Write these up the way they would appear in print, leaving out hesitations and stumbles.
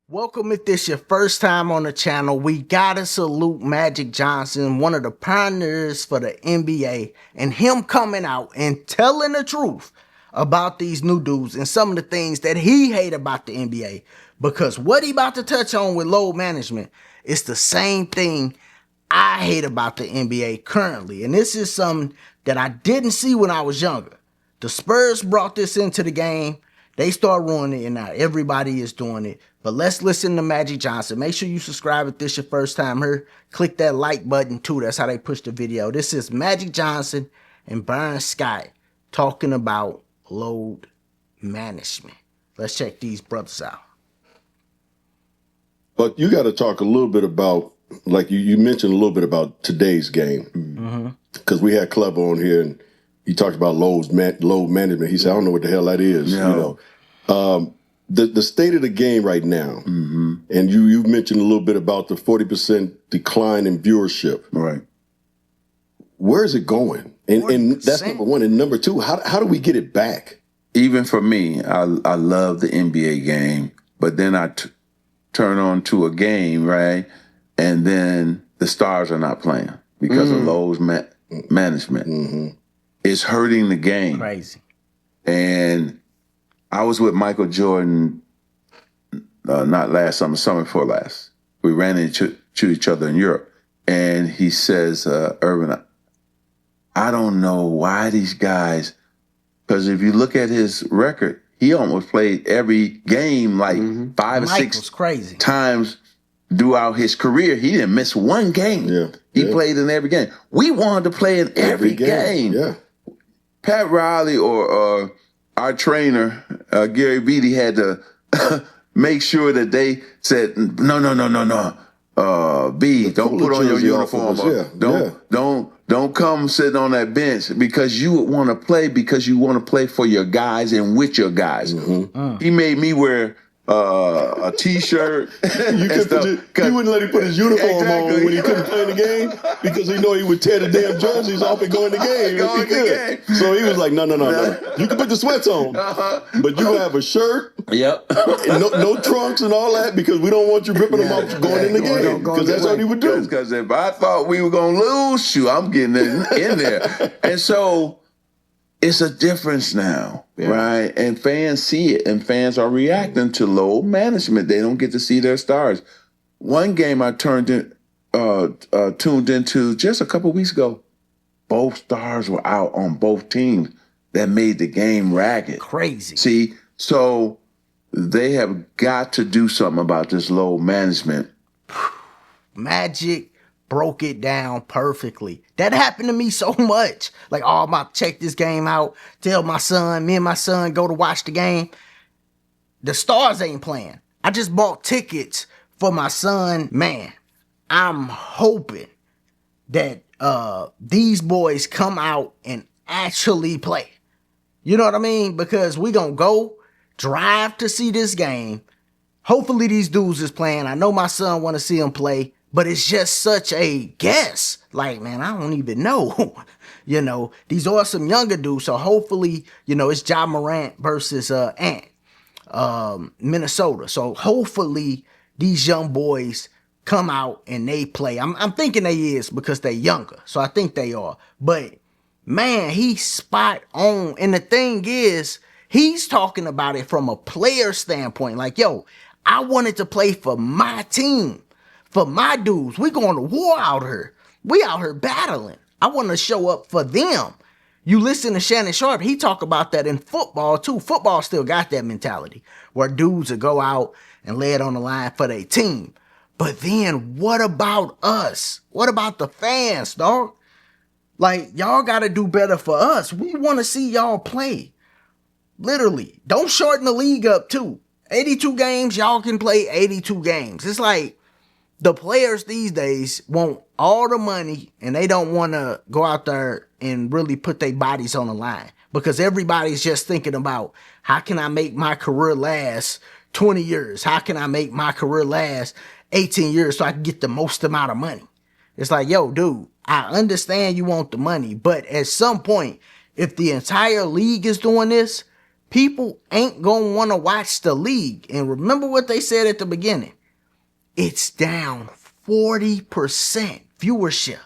Welcome if this your first time on the channel. We gotta salute Magic Johnson, one of the pioneers for the NBA, and him coming out and telling the truth about these new dudes and some of the things that he hate about the NBA. Because what he about to touch on with load management is the same thing I hate about the NBA currently. And this is something that I didn't see when I was younger. The Spurs brought this into the game. They start ruining it, and now everybody is doing it. But let's listen to Magic Johnson. Make sure you subscribe if this your first time here. Click that like button too. That's how they push the video. This is Magic Johnson and Byron Scott talking about load management. Let's check these brothers out. But you got to talk a little bit about, like you mentioned a little bit about today's game. Because we had Clever on here and he talked about load management. He said, I don't know what the hell that is. No. You know, the state of the game right now, and you mentioned a little bit about the 40% decline in viewership. Right. Where is it going? And that's number one. And number two, how do we get it back? Even for me, I love the NBA game, but then I turn on to a game, right? And then the stars are not playing because of load management. It's hurting the game. Crazy. And I was with Michael Jordan, not last summer, summer before last. We ran into each other in Europe. And he says, Irvin, I don't know why these guys, because if you look at his record, he almost played every game like five or six times throughout his career. He didn't miss one game. He played in every game. We wanted to play in every game. Yeah. Pat Riley or our trainer, Gary Beatty, had to make sure that they said, no. B, don't put on your uniform. Don't come sitting on that bench because you would want to play because you want to play for your guys and with your guys. He made me wear a T-shirt. He wouldn't let him put his uniform on when he couldn't play in the game because he know he would tear the damn jerseys off and go in the game if he could. So he was like, no. You can put the sweats on, but you have a shirt. Yep. And no trunks and all that because we don't want you ripping them off going in the game because that's what he would do. Because if I thought we were going to lose, shoot, I'm getting in there. And so it's a difference now. Right. And fans see it and fans are reacting to load management. They don't get to see their stars. One game I tuned into just a couple weeks ago, both stars were out on both teams. That made the game ragged. Crazy. See, so they have got to do something about this load management. Magic broke it down perfectly. That happened to me so much. Like, oh, I'm about to check this game out. Tell my son, me and my son go to watch the game. The stars ain't playing. I just bought tickets for my son. Man, I'm hoping that these boys come out and actually play. You know what I mean? Because we gonna go drive to see this game. Hopefully these dudes is playing. I know my son want to see them play. But it's just such a guess. Like, man, I don't even know. You know, these are some younger dudes. So hopefully, you know, it's Ja Morant versus Minnesota. So hopefully these young boys come out and they play. I'm thinking they is because they younger. So I think they are. But, man, he's spot on. And the thing is, he's talking about it from a player standpoint. Like, yo, I wanted to play for my team. For my dudes, we going to war out here. We out here battling. I want to show up for them. You listen to Shannon Sharp, he talk about that in football too. Football still got that mentality where dudes will go out and lay it on the line for their team. But then what about us? What about the fans, dog? Like, y'all got to do better for us. We want to see y'all play. Literally. Don't shorten the league up too. 82 games, y'all can play 82 games. It's like, the players these days want all the money and they don't want to go out there and really put their bodies on the line because everybody's just thinking about how can I make my career last 20 years? How can I make my career last 18 years so I can get the most amount of money? It's like, yo, dude, I understand you want the money, but at some point, if the entire league is doing this, people ain't gonna want to watch the league. And remember what they said at the beginning. It's down 40% viewership.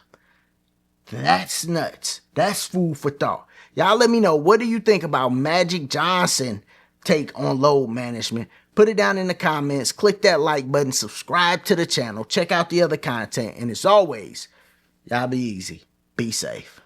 That's nuts. That's food for thought. Y'all let me know, what do you think about Magic Johnson take on load management? Put it down in the comments. Click that like button. Subscribe to the channel. Check out the other content. And as always, y'all be easy. Be safe.